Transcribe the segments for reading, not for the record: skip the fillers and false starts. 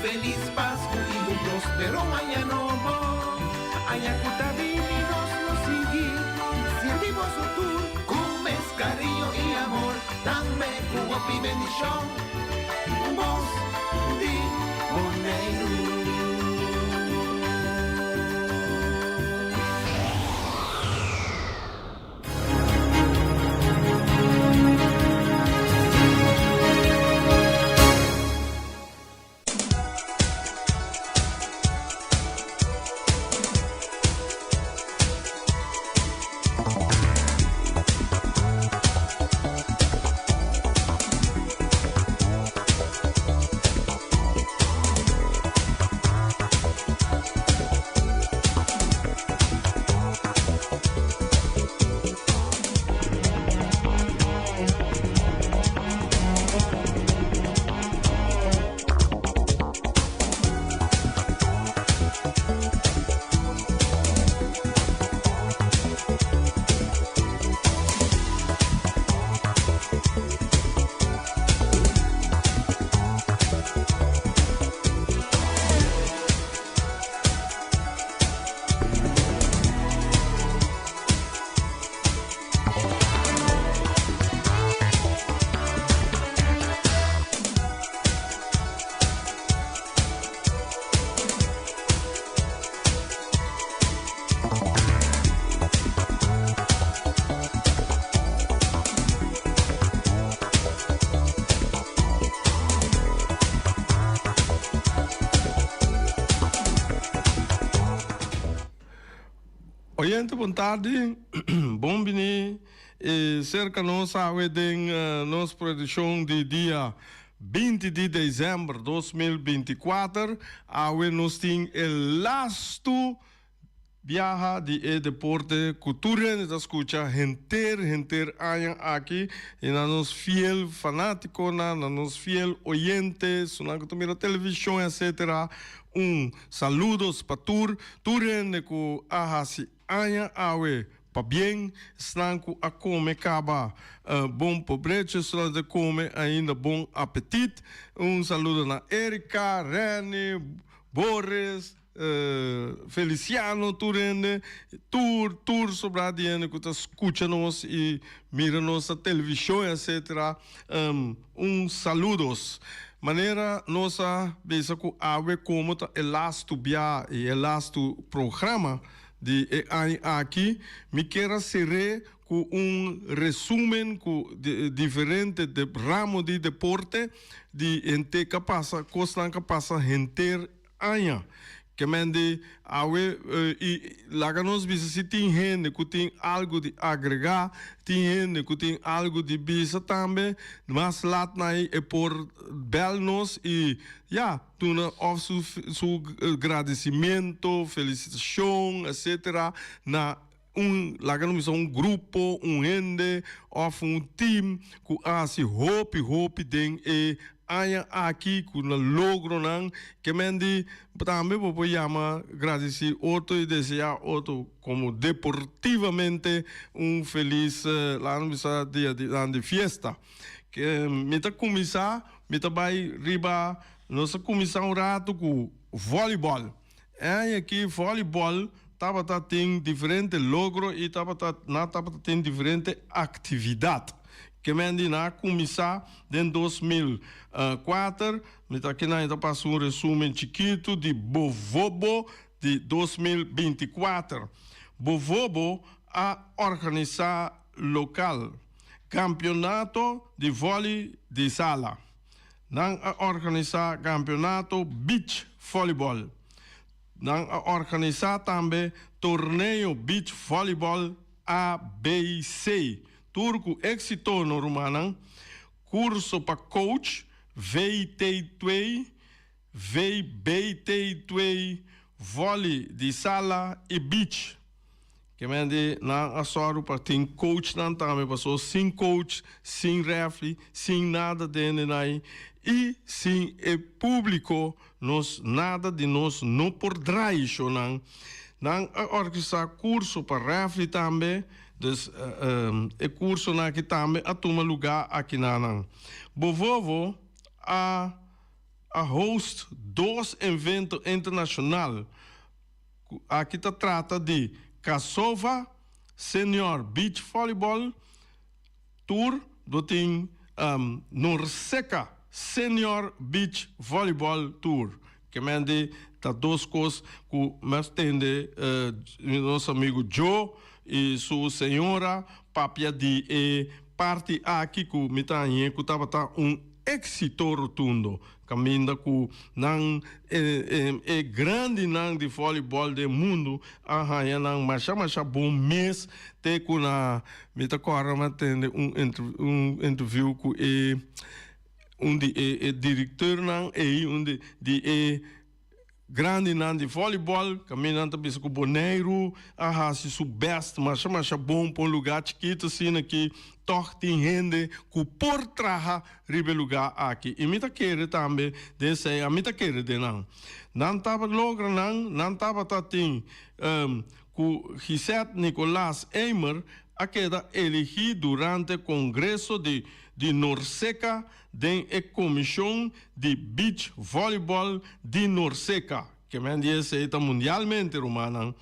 feliz Páscoa y un próspero año nuevo. Ayacuta vininos nos sigue, servimos un tour, comes cariño y amor, dame cubo y bendición. Vos di Boneiro. Oyente, boa tarde. Bom dia. Cerca nossa wedding, nossa produção de dia 20 de dezembro de 2024. Awe nós temos o lasto viaja de deporte cultura nessa escuta gente aia aqui e na nos fiel fanático na nos fiel oyentes na que mira televisão etc. Saludos para turene ku ahasi aia awe pa bem snanku a come acaba bom pobrecho só de come ainda bom apetite. Saludo na Erika, Rene, Boris, Feliciano Turende, Tur sobradiane que tá escuta-nos e mira-nos a televisão, etc. Saludos. Maneira nossa, veja que ave como tá elasto bia e elasto programa de aqui, me quero ser com resumen com diferente de ramo de deporte de gente que passa, costa que passa gente aia. Que mende awe e lá nos bisa se tem gente que tem algo de agregar, tem gente que tem algo de bisa também, mas lá nai é por belnos e tu na of su agradecimento, felicitação, etc. na lá no grupo, gente ou team que assim hope den e aia aqui com o logro não que mende também vou chamar agradecer outro e desejar outro como deportivamente feliz lá no dia de festa que me tá começar me tá vai riba nossa começar rato com voleibol aqui voleibol tava tem diferente logro e tava tem diferente atividade que mende na começar em 2004, me tá aqui na passou resumo chiquito de Bovobo de 2024. Bovobo a organizar local campeonato de vôlei de sala, não a organizar campeonato beach voleibol, não a organizar também torneio beach voleibol ABC. Turco éxito no Romanang, curso para coach, VT2, VBT2, vôlei de sala e beach. Que mende na asoro para ter coach não também passou sem coach, sem refri, sem nada dentro daí e sem público nós nada de nós não por draixo não organizar curso para refri também. Dus curso na que também a toma lugar aqui na Bovovo a a host 2 eventos internacionais. Aqui está trata de Kasova Senior Beach Volleyball Tour, do tem Norseca Senior Beach Volleyball Tour, que mende tá duas coisas que mais tende nosso amigo Joe e sua senhora papia de parte aqui que me tá aí que tava êxito rotundo. Caminha com grande nang de voleibol do mundo, é nang macha bom mês te com na me tá correndo tende interview com diretor nang de grande nang de voleibol, caminhando também com Boneiro, se su best, macha bom para um lugar chiquito assim aqui, tem gente que por traha ribe lugar aqui. E me tá querer também, desse a me tá querer de não tava logra não tava tatim, que Gisette Nicolás Eimer a queda elegido durante o congresso de Norseca de Comissão de Beach Volleyball de Norseca, que me diz está mundialmente romana,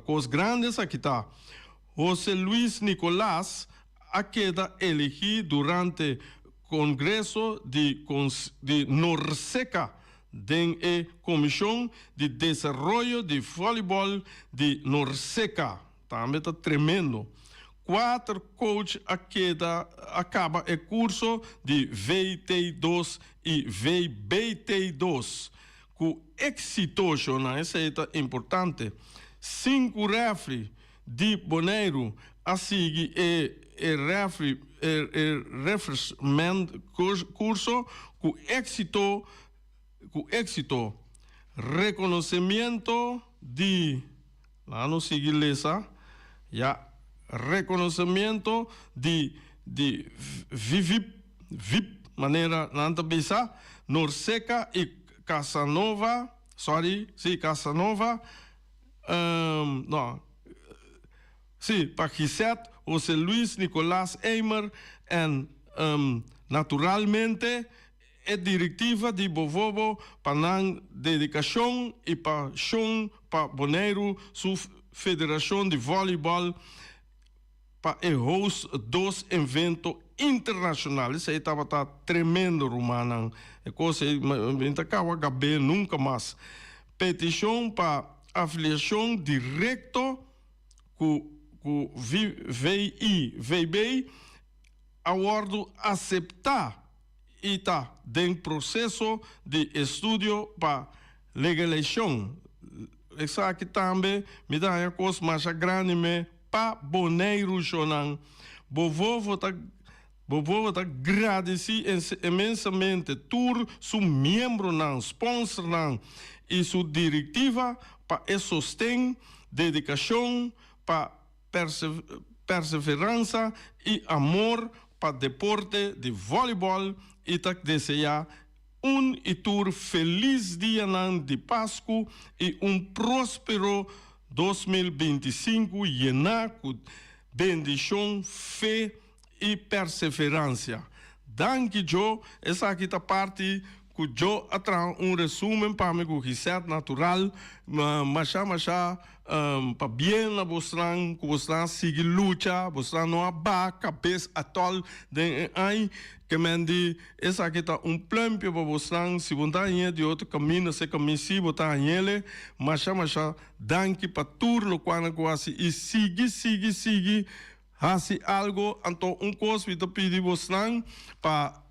coisas grandes aqui tá. José Luis Nicolás a queda elegido durante o congresso de Norseca de Comissão de Desenvolvimento de Voleibol de Norseca. Também está tremendo. 4 coaches acaba o curso de VT2 e VBT2 com exitoso, isso é importante. 5 refri de Boneiro a seguir refreshment curso com éxito, reconhecimento de lá no seguir lesa reconhecimento de VIP maneira nanta bisa Norseca e Casanova Casanova para Gisette, José Luis Nicolás Eimer e naturalmente a diretiva de Bovobo para dedicação e paixão para Boneiro, sua federação de voleibol para o host 2 eventos internacionais. Isso aí estava tremendo, Romana. É coisa que não acaba nunca mais. Petição para afiliação direta com VB, acordo aceitar e está em processo de estudo para legalização. Isso aqui também me dá uma coisa mais grande, para Boneiro Jonan. Bovovo tá agradecido imensamente tour su membro nan, sponsor nan, e sua diretiva para sustento, dedicação, para perseverança e amor para deporte de voleibol e tá desejar e tour feliz dia nan de Páscoa e próspero 2025 llenar com bendição, fé e perseverança. Danke, Joe. Essa aqui é a parte que Joe traz resumo para mim com Gisette natural, mas para bem na você, que você siga luta, você não abaixa a cabeça atol de aí que mende essa aqui tá plano para você, se você está de outro caminho, se caminho se você está ele, mas danke para turno quando quase e sigue assim algo, então coisa que eu pedi você para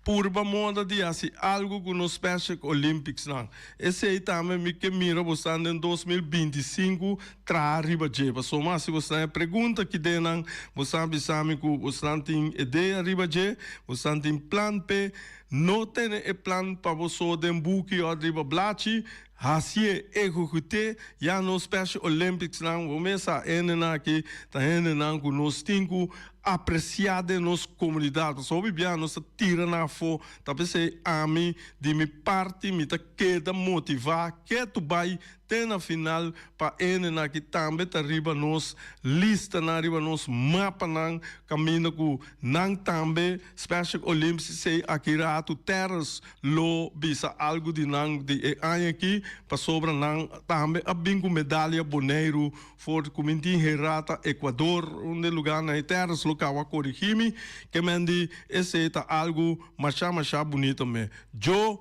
purba moda de assim algo que nos Special Olympics não. Esse aí também me que mira você em 2025 tra arriba jeba. So mas se você pergunta que denan você sabe que você tem ideia arriba je, você tem plan P, não tem plan para você den buque ou arriba blachi. Assim execute já no Special Olympics não, vamos essa ena aqui, tá ena não que nós temos apreciada nos comunidade. Só bibia nos tira na fo, tapi se ami de mi parte mi ta queda motivar que tu vai ter na final pa ene na que também ta riba nos lista na riba nos mapa nang caminho ku nang também Special Olympics se akira tu terras lo bisa algo de nang de anya aqui pa sobra nang também abingo medalha boneiro for kuminti herata Equador onde lugar na terras local a corrigimi que mendi esse tá algo macha bonito me jo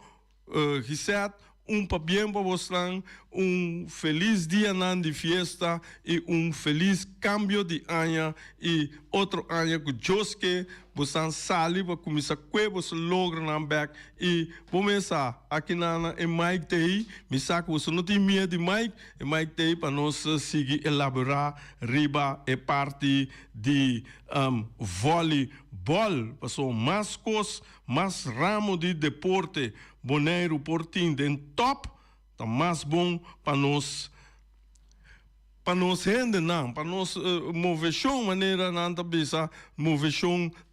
Gisette pa bien para vocês, feliz dia de fiesta e feliz cambio de ano e outro ano que Joske vocês sali para começar que vocês logram na back e começar aqui na Mike Tei, me saco você não tem medo de Mike Tei para nós seguir elaborar riba e parte de voleibol, passou mais coisas, mais ramo de deporte Boneiro Portim den top, tá mais bom para nós render não, para nós mover maneira não tá bisa, mover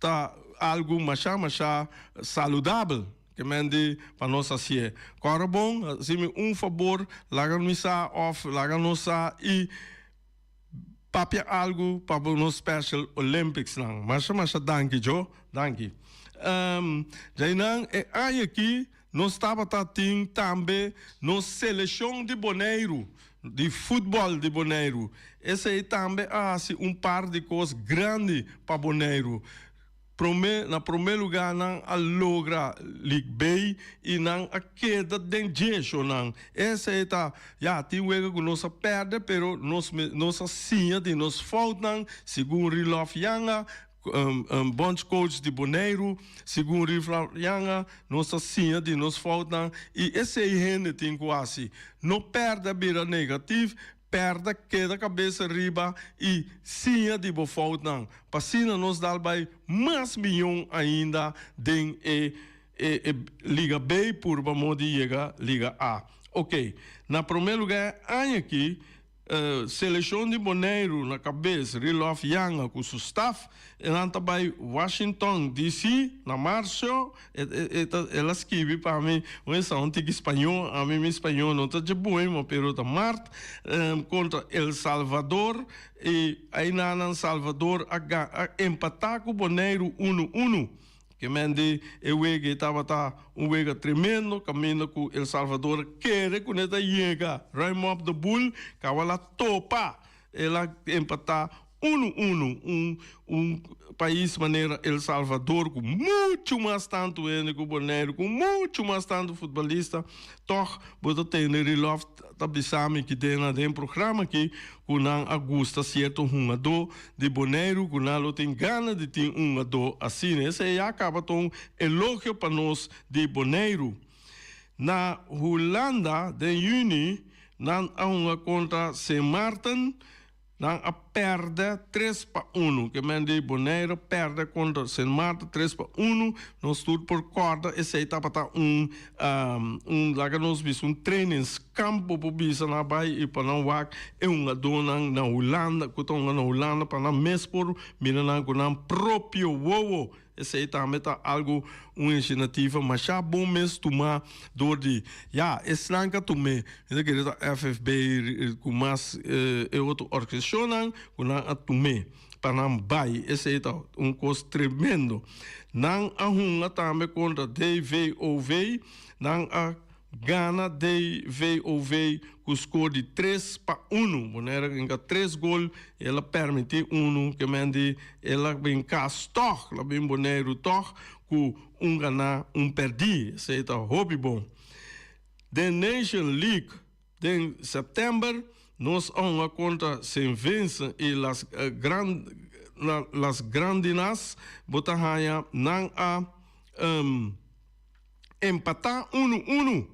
tá algo macha saudável, que mende para nós assim. Agora bom, se me favor, larga-nos off, larga-nos e papia algo para nos Special Olympics não. Macha danke Joe, danke. Já não é aí aqui nós estava também na seleção de Boneiro, de futebol de Boneiro. Esse aí também assim, par de coisas grandes para Boneiro. Na primeiro lugar, não a logra League Bay e não a queda de jeito, não. Esse aí tá, já tem que nós perde, mas nós assim de nós faltam, segundo Rilof Yanga, bons coach de Boneiro, segundo Rilof Yanga, nós assim de nós faltam e esse aí tem quase não perde a beira negativa. Perde, queda a cabeça riba e sim de boa falta. Passina nos dá mais milhão ainda de Liga B por vamos chegar Liga A. Ok, na primeiro lugar, aqui seleção de Boneiro na cabeça, Rilof Yanga com seu staff, e também Washington DC, na março, ela escreve para mim, essa antiga espanhol, a mim espanhol não está de bom, mas está Marte, contra El Salvador, e aí na Salvador empatar com Boneiro 1-1. Que mende que estava wega tremendo caminho com El Salvador quer com essa chega Raymond de Bull que ela topa ela empatar 1-1 país maneira El Salvador com muito mais tanto com Boneiro com muito mais tanto futebolista toch você tem Rilof tabisami que tem na programa aqui com Augusta certo jogador de Boneiro com ela tem gana de ter jogador assim esse aí acaba com elogio para nós de Boneiro na Holanda de Juni na uma contra Saint Martin a perde 3-1, que mende Boneiro perde contra Saint Martin 3-1, nós tudo por corda, esse aí tá para lá que nós vimos trainingskamp por bisa na Bahia e para não wak é dona na Holanda, que estão na Holanda para não mesmo mira na com próprio vovo. Esse aí também tá algo uma iniciativa, mas já bom mesmo tomar dor de esse não que tomei, eu queria FFB com mais outra organização com a tomei para não vai, esse aí tá coisa tremendo. Não a também contra DVOV, não a Gana DVOV com score de 3-1, Boneira ganha 3 gols, ela permite que mende, ela vem cá stock, ela vem Boneiro toch, com ganhar, perdi, isso aí tá hobby bom. The Nation League, em setembro, nós vamos contra Saint Vincent e las Grandinas, botahanha, não a empatar 1-1.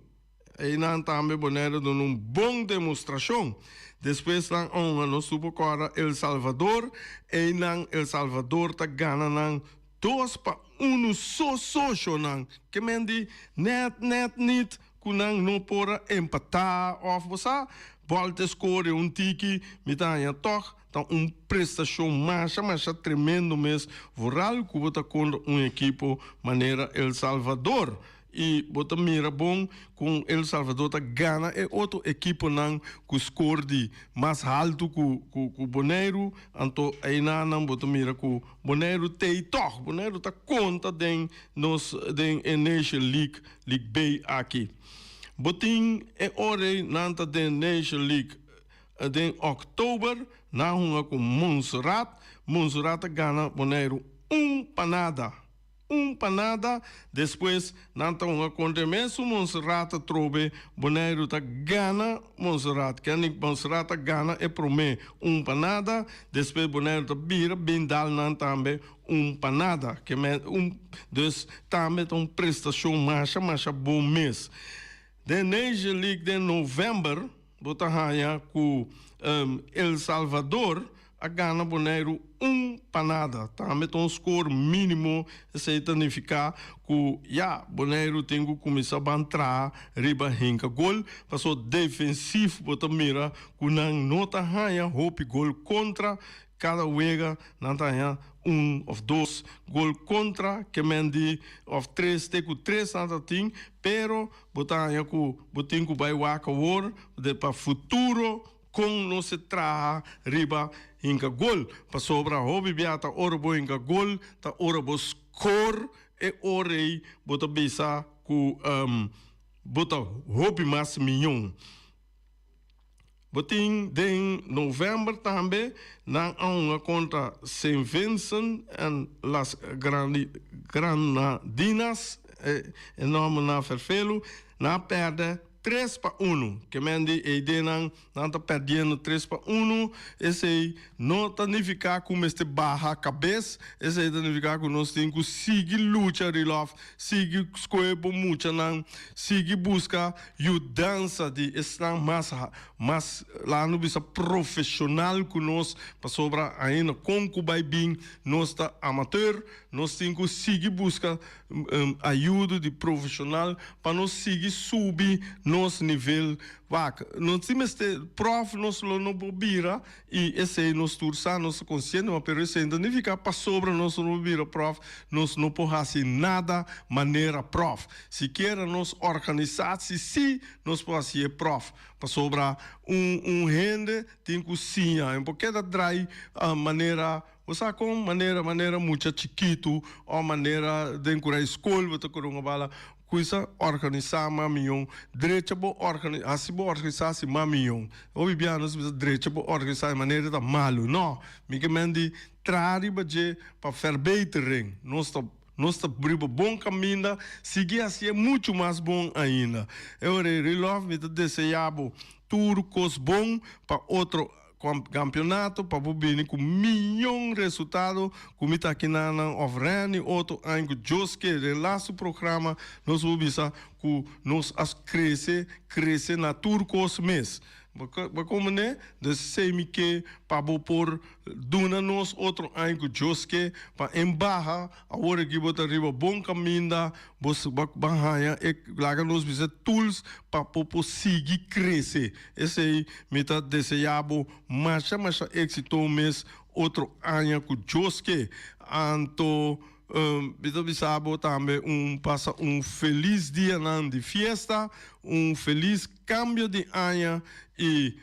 E não também Boneiro dando uma boa demonstração. Depois não no Supercora El Salvador e não El Salvador tá ganhando 2-1 só não. Que mendi net que não pode empatar ou você volta score tiki mitanha toch prestação mais tremendo mesmo. Vooral que bota contra equipo maneira El Salvador. E bota mira bom com El Salvador tá Gana é outro equipo não com score de mais alto com Bonaire, então aí não bota mira com Bonaire tem toch Bonaire tá conta den Nation League B aqui. Botin é hora nanta den Nation League den outubro na uma com Montserrat Gana Bonaire panada. Panada, depois nanta uma condemnessa Montserrat trobe Bonaire tá Gana Montserrat, que Montserrat Gana é pro mim panada, depois Bonaire tá bira bindal nan também panada, que dus também prestação mais bom mês. The Nation League de novembro, bota raia com El Salvador a Gana Bonaire panada, também score mínimo, se significa que Bonaire tem que começar a entrar riba hinca gol, passou defensivo, bota mira, que não nota raia, hope gol contra, cada wega, não tá ou dois gol contra, que mendi, of três, tem que três nada tem, pero bota raia que botin que vai waka war, de para futuro, com não se traha riba hinca gol. Pa sobra hobby biata ora bo hinca gol, ta ora bo score e orei bota bisa ku bota hobby mas milhão. Botin den novembro também na uma contra Saint Vincent and las Granadinas enorme na Vervelo na perde 3-1, que mendi e denan não tá perdendo 3-1, esse aí não significa como este barra cabeça, esse aí significa que nós temos que seguir luta relove, seguir escolher por muito não, seguir buscar e dança de estar mais lá no bisa profissional que nós para sobra ainda com que vai bem nós tá amateur, nós temos que seguir buscar ajuda de profissional para nós seguir subir nosso nível vaca. Não temos prof nós não bobira e esse aí nós tursa nosso consciente, mas pero esse ainda nem fica para sobra nós não bobira prof, nós não podemos nada maneira prof. Se quer nós organizar se nós podemos ser prof. Para sobra rende tem que sim, porque da drai maneira você com maneira muito chiquito ou maneira de encorar escola, você com uma bala coisa organizar mamion direito bo organizar assim bo organizar assim mamion o bibianos direito bo organizar de maneira da malo não me que mandi trari baje para verbetering nós está bribo bom caminho seguir assim é muito mais bom ainda eu relove me desejabo turcos bom para outro campeonato para bobini com milhão resultado como está aqui na Ofrani outro ano Joske de laço programa nós vamos que nós as crescer na turcos mês como né de semi que para por duna nos outro ano Joske para embarra agora que botar riba bom caminho bos bahaya e laga nos bisa tools para seguir crescer esse aí me tá desejando mais êxito mês outro ano com Joske anto bisabo também passa feliz dia de festa feliz cambio de ano e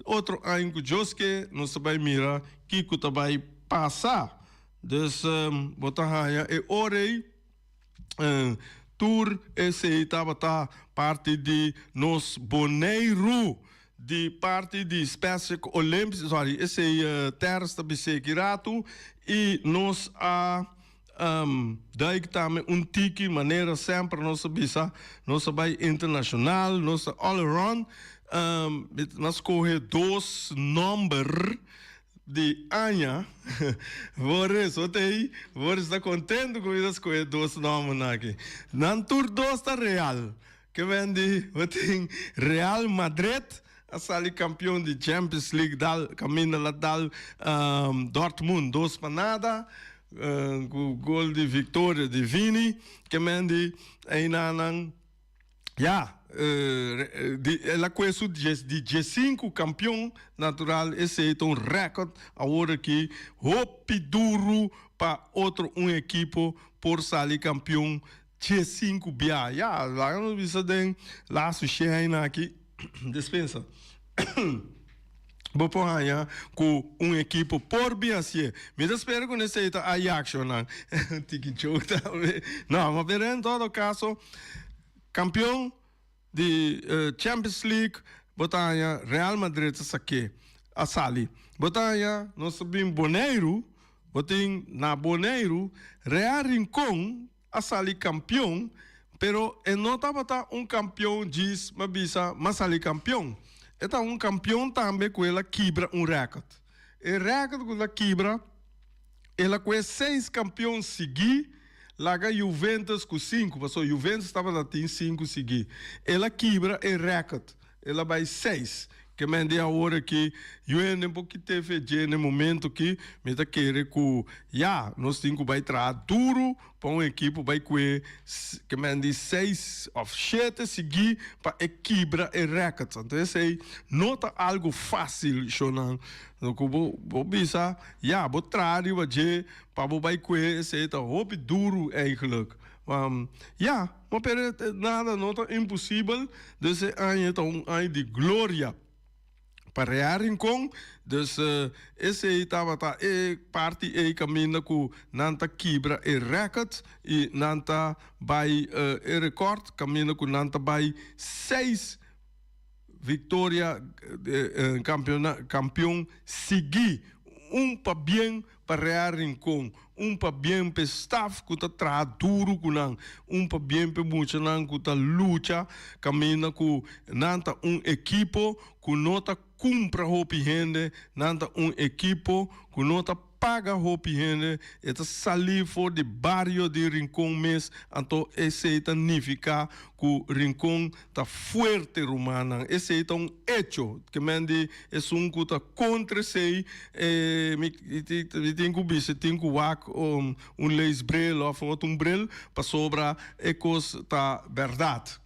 outro ano com Joske nós vai mirar que vai passar dus botar raia e orei tour esse estava parte de nos Bonaire de parte de espécie olímpica esse terra está bisegirato e nós daí também tiki maneira sempre nossa bisa nossa vai internacional nossa all around nós corre 2 número de Anha, você está contente com isso que dois nomes aqui. Não tur dois está Real, que vende, tem Real Madrid, a sali campeão de Champions League dal caminho lá dal Dortmund 2-0, com gol de vitória de Vini, que vende aí ela conhece de G5 campeão natural, esse é um recorde agora que hopi duro para outro equipo por sair campeão G5 bia. Ja, lá não bisa den lá sujeina aqui dispensa. Bopo hanya com equipo por biasie. Me espero que nesse está a action não. Tiki joke não, mas em todo caso campeão de Champions League, botanya Real Madrid saque a sali. Botanya nós sabemos Boneiro, botin na Boneiro, Real Rincón a sali campeão, pero não estava campeão diz mabisa mas sali campeão. Eta campeão também com ela quebra recorde. E recorde com ela quebra, ela com 6 campeões seguidos. Laga Juventus com 5, passou Juventus estava lá tem 5 seguir. Ela quebra e recorde. Ela vai 6. Que mende a hora que eu um pouco teve no momento que me tá querer que nós temos que vai trazer duro para equipe vai que mende 6 ou 7 seguir para quebra e recorde. Então esse nota algo fácil, Shonan. Vou bisa, vou trazer para vai esse tá hobby duro eigenlijk. Maar nada nota impossível. Dus é um ano de glória. Para Real Rincón, dus esse estava parte e caminha com nanta quebra e record e nanta vai e record caminha com nanta vai 6 vitória campeão seguir para bem para Real Rincón para bem para staff que está duro para bem para muito que está luta caminha com nanta equipo que nota compra hopi gente nanta equipo que nota paga hopi gente eta salir for de barrio de Rincón mes então esse significa que Rincón está forte romana esse é hecho que mende é que está contra sei tenho que tenho que leis brel ou brel para sobra ecos tá verdade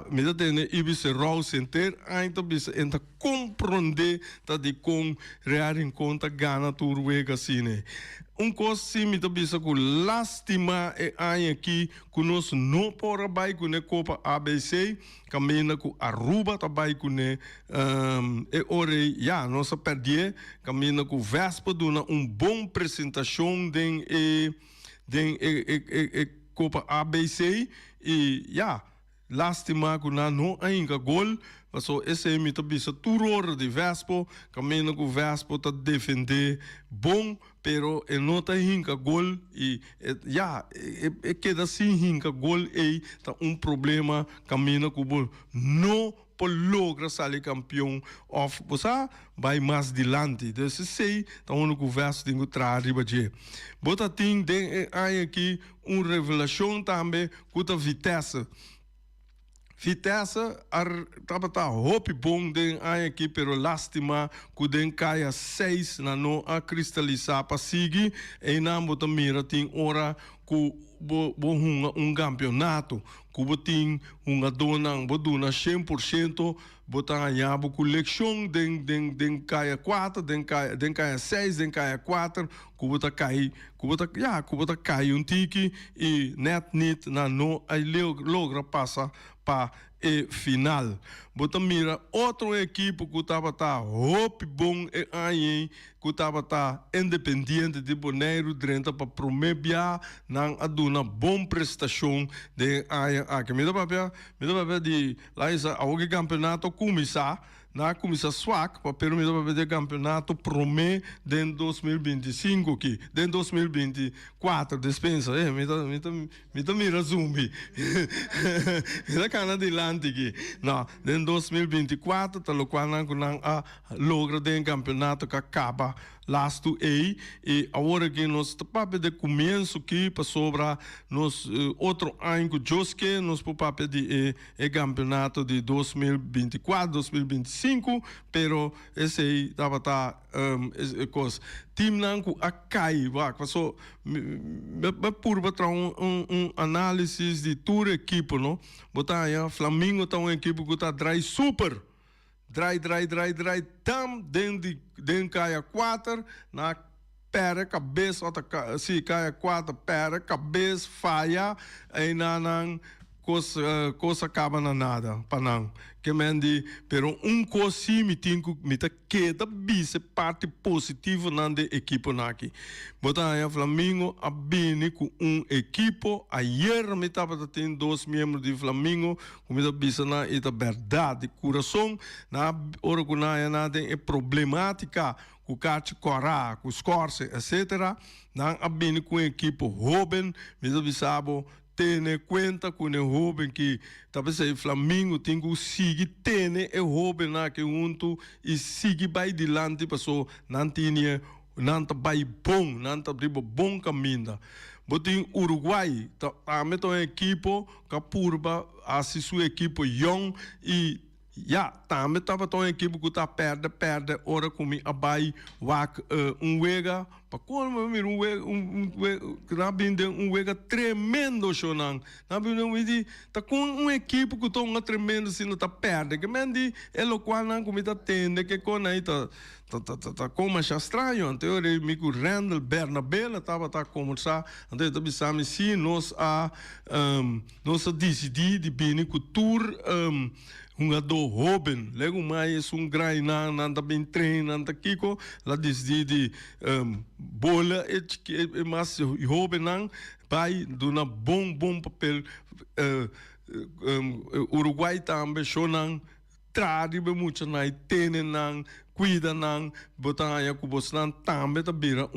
me dá tene ibis raw center ainda bis enta compreender tá de com Real Rincón tá gana turwega assim coisa sim me dá bis com lástima aqui que nós não por vai com a Copa ABC caminha com Aruba tá vai com ore nós perder caminha com Vespa dona bom apresentação den Copa ABC e lástima que não ainda gol, mas esse é muito bisa turor de Vespo, caminho com Vespo tá defender bom, pero não tá ainda gol e queda assim ainda gol e tá problema caminho com bol não por logra sair campeão of você vai mais adiante desse sei tá único verso tem que trazer riba de bota tem aqui revelação também com a Vitesse estava hopi bom den aqui pero lástima que den caia 6 na não a cristalizar para seguir e não bota mira tem hora que campeonato que botin dona 100% botar ganhar com leção den caia 4 den caia 6 den caia 4 que bota cair tiki e net na não aí logra passa para e final. Bota mira outro equipe que estava hopi bom e aí que estava independente de Boneiro dentro para prometer não aduna bom prestação de aí que me dá papel de lá essa o campeonato começar começar swak para permitir o campeonato promete em 2025 aqui, em 2024 dispensa, me tá mira zumbi, me tá cana de lante aqui, não, em 2024 tal qual não a logra de campeonato que acaba lasto e agora que nós papel de começo que para sobra nos outro ano que Joske nos papel de campeonato de 2024 2025 pero esse aí tava coisa time nanco a cai va passou por botar análise de toda equipe não botar aí Flamengo tá equipe que tá dry super dry tam den caia 4 na pera cabeça se caia 4 pera cabeça falha aí na coisa acaba na nada panang que mendi pero coisa sim me tá queda bise parte positiva na de equipe naqui botar aí Flamengo a bem com equipo ayer me tava tendo 2 membros de Flamengo como da bise na ita verdade coração na hora que na tem problemática com carte corá com scores etc na a bem com equipo Robin me da bisabo tene conta com o Robin que talvez o Flamengo tem que seguir tene o Robin na que junto e seguir vai dilante passou não tinha não tá vai bom não tá riba bom caminho botin Uruguai tá meto equipo capurba assim sua equipo young e também estava tão equipe que tá perde hora comi abai wak wega para como mir na binde wega tremendo chonan na binde tá com equipe que tão tremendo se não tá perde que mendi elo quando comi tá tende que com aí tá como é estranho então ele me com Randall Bernabé tava tá conversar então tá bisami se nós decidir de bem com tour do Robin, lego mais grande nanda bem treino nanda kiko, lá decidi bola mas Robin não vai dona bom papel Uruguai também shonan tradi be muito na tene não cuida não botar aí com você também tá vira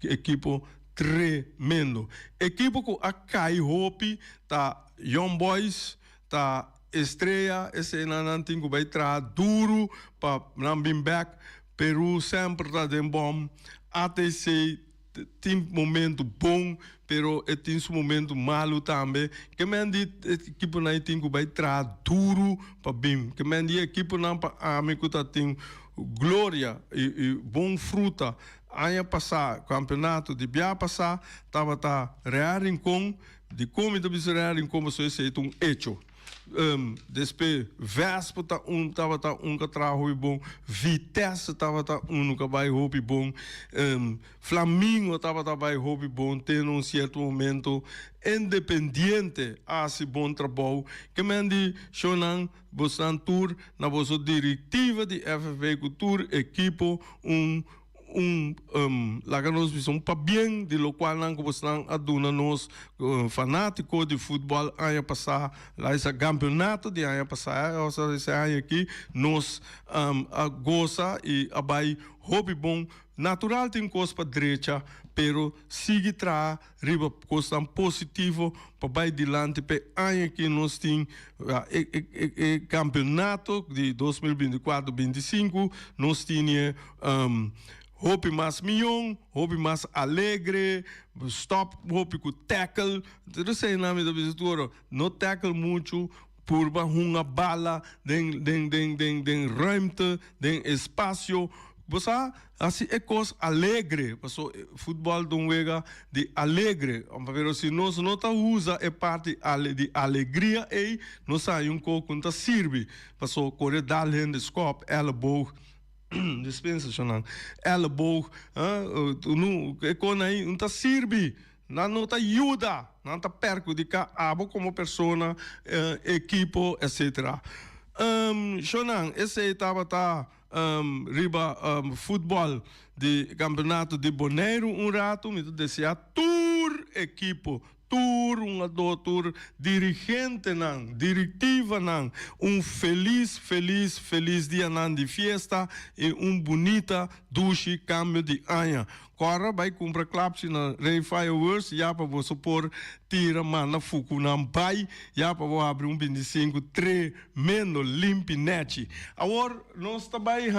equipo tremendo equipo com a Kai Hopi tá Young Boys tá Estreia, esse não tem que vai tra duro para não vir back. Peru sempre está de bom. Até se tem momento bom, pero tem um momento malo também. Que mendi equipe não tem que vai tra duro para bem. Que mendi equipe não para amigo tá tem glória e bom fruta. Ano passado, campeonato de Bia passar, tava rearing com de como de rearing como se esse é hecho. Despe Vespa tava que trabalho bom, Vitesse tava que vai hobby bom, Flamengo tava vai hobby bom, tendo um certo momento independente esse bom trabalho que mendi chonan bosan tour na vossa diretiva de FFV Cultura equipo lá que nós somos para bem de lo qual nós gostamos aduna nós fanáticos de futebol ano passado lá esse campeonato de ano passado esse ano aqui nós gosta e abai hobby bom natural tem coisa para direita pero sigue tra riba coisa positivo para vai dilante pe ano aqui nós tem campeonato de 2024-25 nós tinha hobby mais milhão, hobby mais alegre, stop, hobby com tackle. Não sei o nome da visitora. Não tackle muito, por uma bala, den ruimte, den espaço. Você, assim é coisa alegre. Passou futebol de wega de alegre. Mas se nós não usa é parte de alegria e nós sai pouco não serve. Passou correr dar hand scope, elbow. Dispensa chonan elbow quando aí não tá serve não tá ajuda não tá perjudica abo como pessoa equipo etc chonan esse estava riba futebol de campeonato de Bonaire rato me deseja tour equipo doutor dirigente nan, directiva nan, feliz dia nan de fiesta e bonita duche cambio de ano. Agora vai comprar claps na Ray Fireworks, já para você pôr tira mana fuku na pai, já para você abrir 25 tremendo limpinete. Agora nós também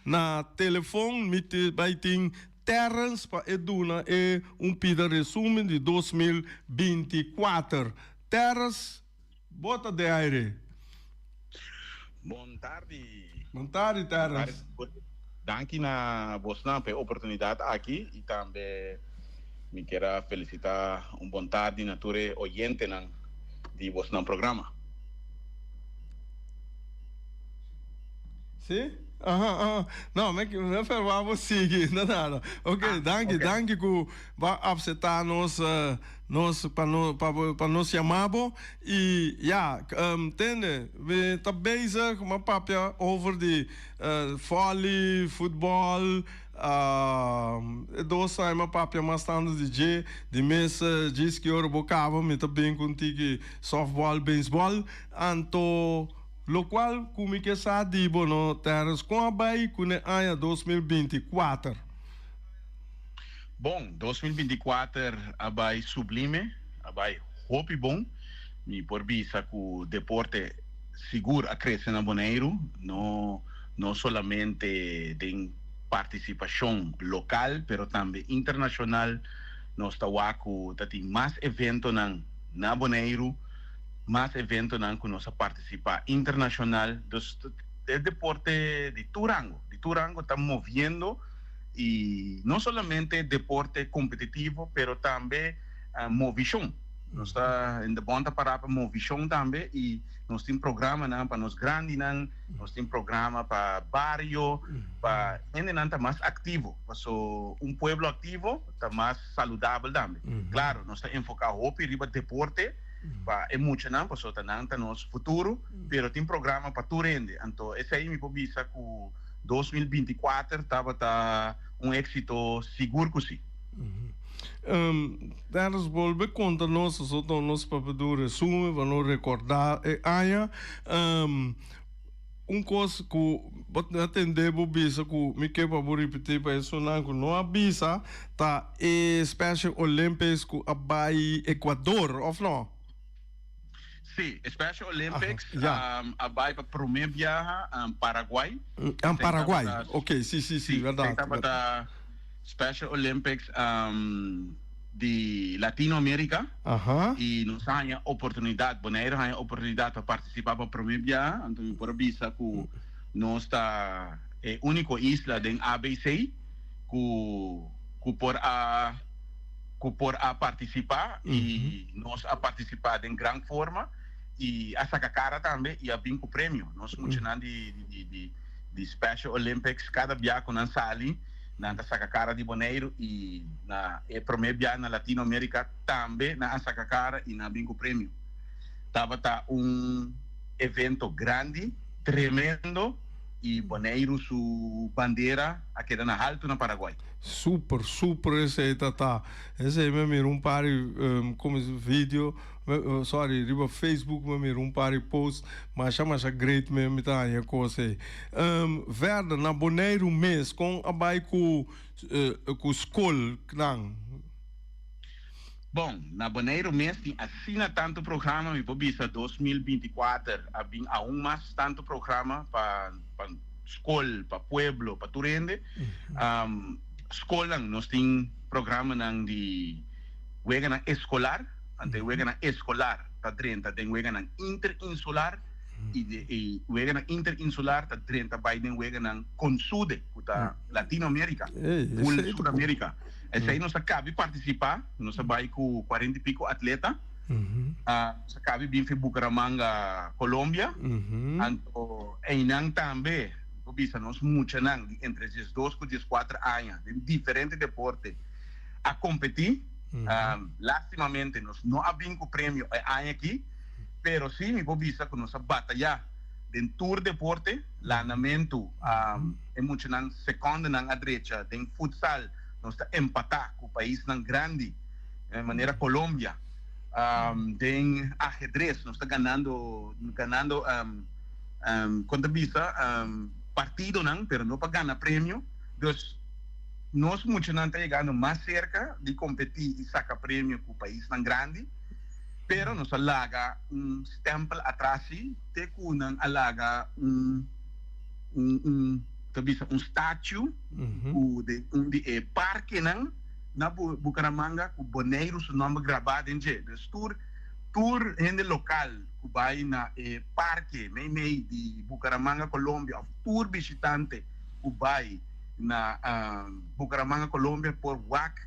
na telefone, vai ter Terrence para Eduna e pida resumo de 2024. Terrence, bota de aire. Boa tarde. Boa tarde, Terrence. Danke na Bosna pela oportunidade aqui e também me quero felicitar boa tarde na tua oyente de Bosna programa. Sim? Não, mas não vamos seguir, não. Ok, danke que vai aceitar nós para nós chamar e entende? We tá bezig met papia over de volley, futebol, dois sai uma papia mais standard de mesa diz que eu bocava me tá bem contigo softball, baseball, anto lo qual come que sa dibo no terras com a bai com a ano 2024. Bom, 2024 abai sublime, abai hope bom, mi por visa que o deporte seguro a crescer na Bonaire, não solamente de participação local, pero também internacional. Nós estamos tem mais eventos na Bonaire, mais eventos que nós participar internacional. O deporte de Turango está movendo e não somente deporte competitivo, pero também movição. Nós está em bonta para movição também e nós temos programa para nós grandes, nós temos programa para barrio, para gente está mais ativo, para pueblo ativo está mais saudável também. Claro, nós está enfocado riba deporte. É muito não, para sota não tá nosso futuro, pero tem programa para tu rende. Então, esse aí me pode dizer que 2024 tá êxito seguro que sim. Daar's volve conta nós para poder resumo, para não recordar coisa que atender bisa que me quebra por repetir para isso não avisa tá Special Olympics que abai Equador, ou não? Sim, Special Olympics vai para primeiro viajar Paraguai. Paraguai, ok, sim, verdade. Estava Special Olympics de Latinoamérica e nos ganha oportunidade, Bonaire ganha oportunidade para participar para primeiro viajar, então por visa que nós está é única isla de ABC que por participar e nós a participar em grande forma e a sacar cara também e a vir com o prêmio. Nós funcionamos de Special Olympics, cada viagem que nós saímos, nós sacar cara de Bonaire e na primeiro viagem na Latinoamérica também nós sacar cara e nós vir com o prêmio. Tava evento grande, tremendo e Bonaire sua bandeira aqui na alto na Paraguai. Super esse aí tá. Esse aí me mira par como vídeo, riba Facebook me mira par post, mas great mesmo tá aí coisa aí. Verda na Bonaire mês com abai com escola não. Bom, na Bonaire mês tem assina tanto programa, me pode dizer 2024 há mais tanto programa para escola, para pueblo, para Turende. Escola nós tem programa de wega escolar, ante wega escolar tá 30, tem wega interinsular e wega interinsular tá 30 vai den wega consude, tá Latinoamérica, Sul-América. Esse aí nós acaba participar, nós vai com 40 e pico atleta. Nós acaba vir para Bucaramanga, Colômbia. Então, ainda também bisa nós muito entre esses 2 e 4 anos de diferentes deportes a competir. Lastimamente nós não abrimos o prêmio aqui, pero sim me bisa que nós batalhar dentro do deporte, lá na mento é muito segunda na direita, em futsal nós está empatar com o país grande de maneira Colômbia tem ajedrez, nós está ganando quanto visa partido não, pero não para ganhar prêmio. Então nós muito não está chegando mais cerca de competir e sacar prêmio com o país tão grande, pero nós alaga stempel atrás te kunang alaga statue de parque não na Bucaramanga com boneiro seu nome gravado em G. Tour em local que vai na parque meio de Bucaramanga, Colômbia, tour visitante que vai na Bucaramanga, Colômbia por WAC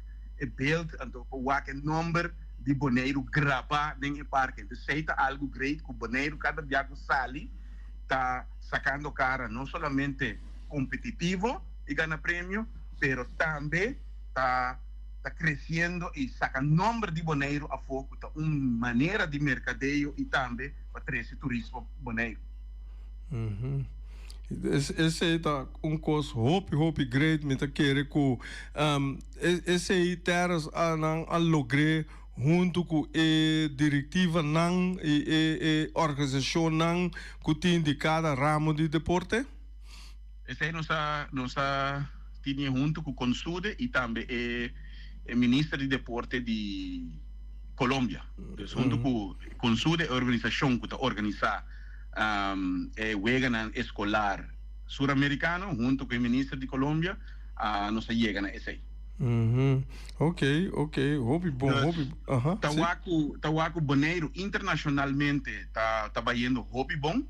beeld en por WAC number de boneiro gravado em parque. Então seita algo great que o boneiro cada dia que sali está sacando cara não somente competitivo e ganha prêmio, pero também está crescendo e saca número de boneiro a foco, tá uma maneira de mercadeio e também para trazer turismo boneiro. Esse aí tá coisa hope great, me tá querer que esse aí terras a lograr junto com a diretiva não e organização não que tem de cada ramo de deporte. Esse aí nós tinha junto com o Consude e também o ministro de deporte de Colômbia. Então, junto com o Consude, a organização que está organizando o Weganan escolar sul-americano, junto com o ministro de Colômbia, nós chegamos a esse aí. Ok. Hobby bom, hobby. Tawaco boneiro internacionalmente tá trabalhando hobby bom.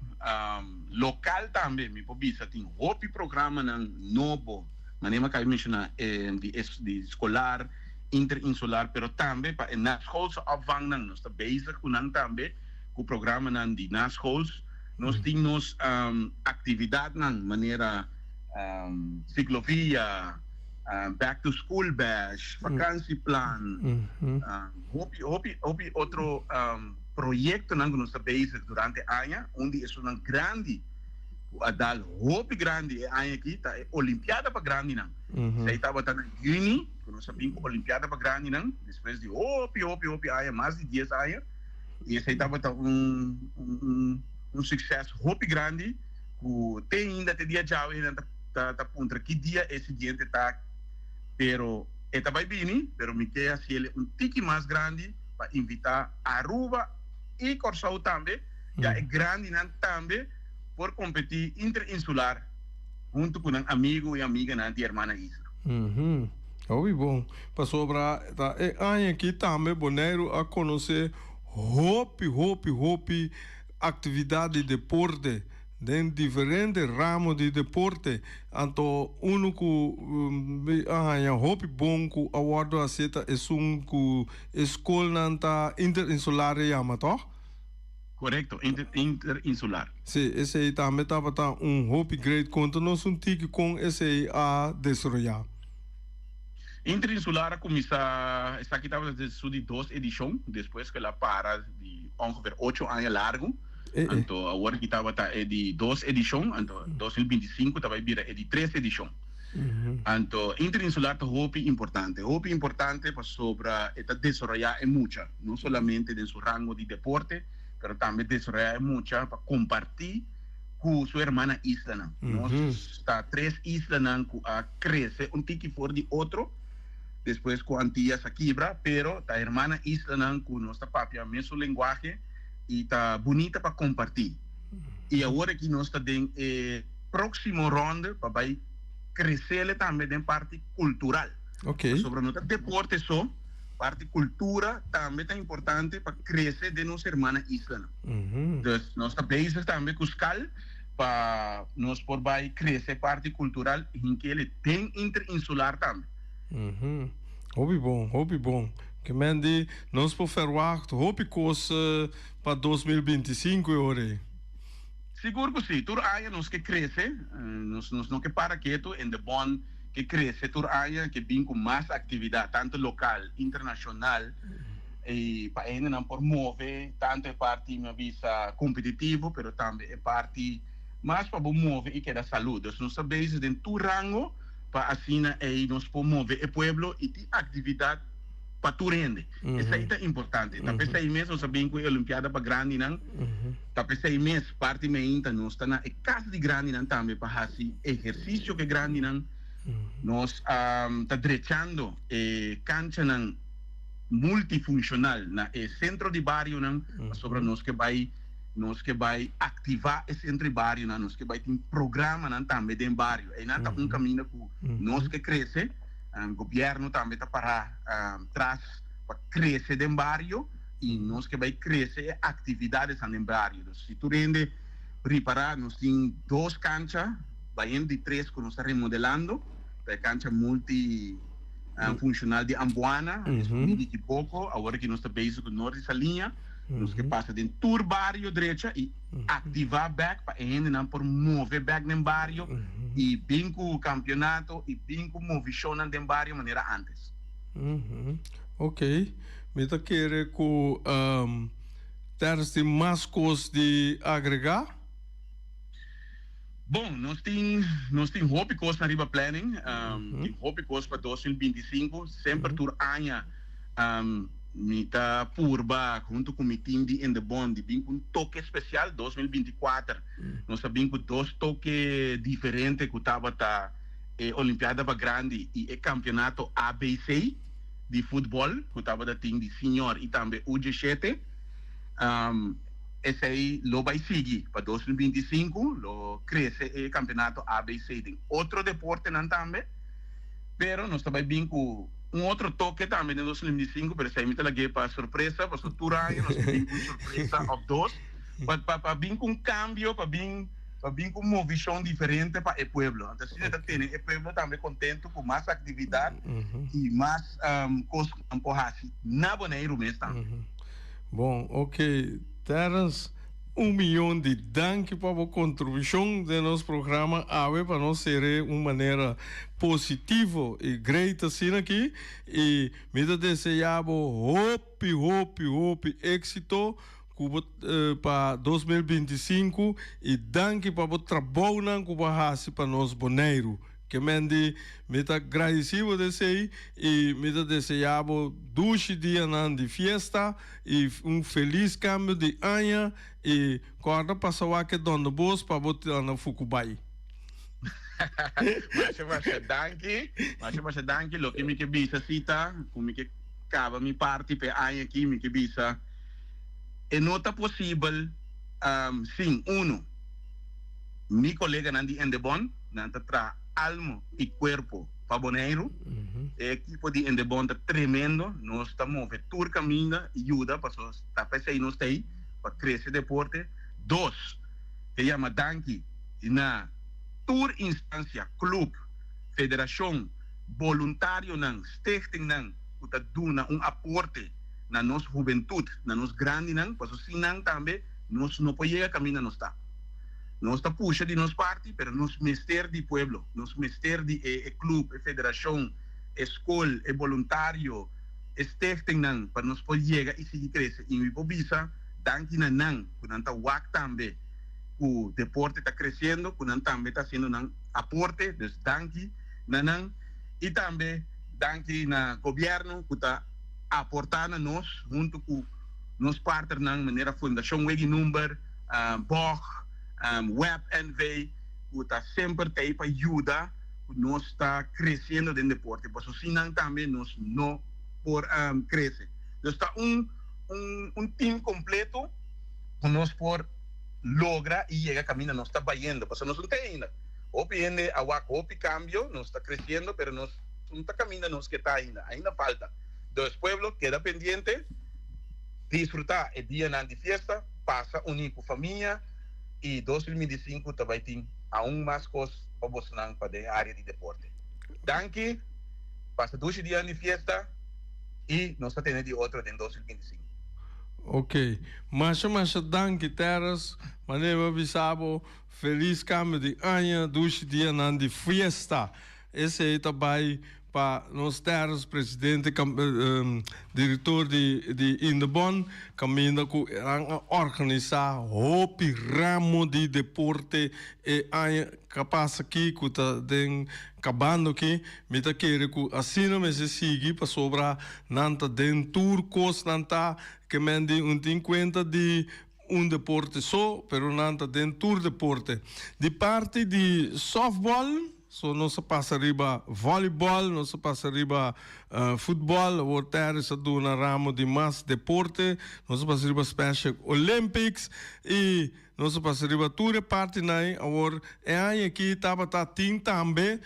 Local também, me pobisa tem hobby programa na novo, maneira que mencionar de escolar interinsular, pero também para nas schools afvang nang nós tá bezig com nang também com o programa nang de nas schools nós temos atividade nang maneira ciclovia, back to school bash, vacancy plan, hobby outro projeto nang nós tá bezig durante ano, onde é um grande adal hobby grande ano aqui tá Olimpiada para grande nang. Saya estava na Juni, quando sabia que Olimpiada para grande não, depois de hobby aí mais de 10 anos, e saya estava sucesso hobby grande, que tem ainda até dia já ainda tá contra que dia esse dia tá, pero estava bem, pero me quer se ele tique mais grande para invitar Aruba e Corsau também, já é grande não também por competir interinsular junto com um amigo e amiga na irmã Isla. Hobby bom. Para sobrar, tá aqui também boneiro a conhecer hobby atividade de deporte em diferentes ramos de deporte. Então, único hobby bom que awardo aceita é escola nanta interinsular yamato. Correcto, interinsular. Sim, esse aí também estava hobby great quanto nós tique com esse aí a desenvolver. Interinsular começa, esta aqui estava de 2 edições, depois que ela para de ongeveer 8 anos largo. Então, agora que estava de 2 edições, então 2025 estava de 3 edições. Então, interinsular é hobby importante para sobre esta desenvolver é muita, não somente em seu rango de deporte, pero também desenvolver muita para compartilhar com sua irmã isla. Nós está 3 islas que cresce tique fora de outro, depois com Antillas a quebra, pero a irmã isla com nossa papia mesmo linguagem e tá bonita para compartilhar. E agora que nós está em próximo ronda para vai crescer também em parte cultural. Sobre nosso deporte só, parte cultura também é importante para crescer de nossa irmã isla. Então, nós está bem também com escal para nós por vai crescer parte cultural em que ele tem interinsular também. Hobby bom. Que mende nós por verwacht hobby coisa para 2025 ore. Seguro que sim, tur aia nós que cresce, nós não que para quieto em de bom que cresce tur aia que vem com mais atividade tanto local, internacional e para ainda não por mover tanto é parte minha visa competitivo, pero também é parte mais para mover e que da saúde. Nós sabemos em tu rango para assim aí nós promover o pueblo e tem atividade para tu rende. Isso aí é importante. Tá pensando aí mesmo, sabem que a Olimpiada para grande não. Tá pensando aí mesmo, parte meinta nós está na casa de grande não também para fazer exercício que grande não. Nós tá drechando cancha não multifuncional na centro de barrio não, sobre nós que vai ativar esse centro de barrio não, nós que vai ter um programa não também dentro barrio. E não tá um caminho que nós que cresce. O governo também está para trás para crescer dentro do barrio e nós que vai crescer atividades dentro do barrio. Se tu rende preparar, nós temos 2 canchas, vai de 3 que nós estamos remodelando, a cancha multifuncional de Ambuana, de pouco, agora que nós estamos bem com o norte dessa linha, nós que passa dentro do barrio direita e ativar back para ainda não por mover back no barrio e bem com o campeonato e bem com o movição no barrio de maneira antes. Ok. Me tá querendo que tem mais coisas de agregar? Bom, nós temos hope coisa na riba planning, tem hope coisa para 2025, sempre tur anha mita purba junto com o time de Endebon de bem com toque especial 2024 nós sabemos que 2 toques diferentes que estava a Olimpiada para grande e o campeonato ABC de futebol que estava da time de senior e também o G7 esse aí lo vai seguir para 2025 lo cresce o campeonato ABC tem outro deporte não também pero nós também bem com outro toque também em 2025, pero se aí me talaguei para surpresa, para estruturar, nós temos uma surpresa of 2, para vir com cambio, para vir com uma visão diferente para o pueblo. Então, se o pueblo também contente com mais atividade e mais coisas que assim, na Bonaire mesmo. Bom, ok. Terence, 1 milhão de dank para a contribuição do nosso programa AWE para nós ser uma maneira positiva e great assim aqui e me desejamos hope êxito para 2025 e dank para o trabalho que vai para nós boneiro que me está agradecido desse aí e me desejamos 2 dias de festa e feliz câmbio de ano e corda passar que dono bos para botar na Fukubai. Mas danke, lo que me que bisa cita, como que acaba mi parte pe ano aqui me que bisa. É nota possível, sim, mi colega Nandi Endebon, nanta tra alma e corpo para Bonaire, o equipo de Endebon está tremendo, nós estamos a tour caminho, ajuda para estar pensando nós aí para crescer deporte. 2, que chama Danke, na tour instância, clube, federação, voluntário, stichting, que está dando aporte na nossa juventude, na nossa grande, para assim também, nós não podemos caminhar nós está. Nós está puxa de nossa parte, mas nós mestre de pueblo, nós mestre de clube, federação, escola, voluntário, stichting, para nós poder chegar e seguir crescer. E me pobisa, danke na quando está wak também, o deporte está crescendo, quando também está sendo aporte, dus danke na e também danke na governo que está aportando nós junto com nos parceiros na maneira Fundação Wegi Number, Boch, Web NV, que está sempre aí para ajudar, nós está crescendo dentro do deporte, por assim também nós não por crescer. Então está time completo que nós por logra e chega caminho nós está vaindo, porque nós não tem ainda. Opende a cambio, nós está crescendo, pero nós não está caminhando, nós que está ainda falta. Dos pueblos queda pendiente disfrutar el día de fiesta, pasa unir con familia y 2025 também tem aún más cosas para você para a área de deporte. Danke, passa 2 dias de fiesta e nós temos de outro em 2025. Ok, mas danke Terence, maneira bisabo, feliz câmbio de ano, 2 dias de fiesta. Esse aí também para nós terras, presidente, diretor de Indebon, caminho com organizar o ramo de deporte e capaz aqui que está acabando aqui, me tá querendo que assim não me se siga para sobrar nanta den turcos nanta que me tem conta de deporte só, pero nanta den tour deporte. De parte de softball, so não se passa riba voleibol, não se passa riba futebol, o terra se do na ramo de mais deporte, não se passa riba Special Olympics e não se passa riba tour parte nai, agora é aí aqui tava tem também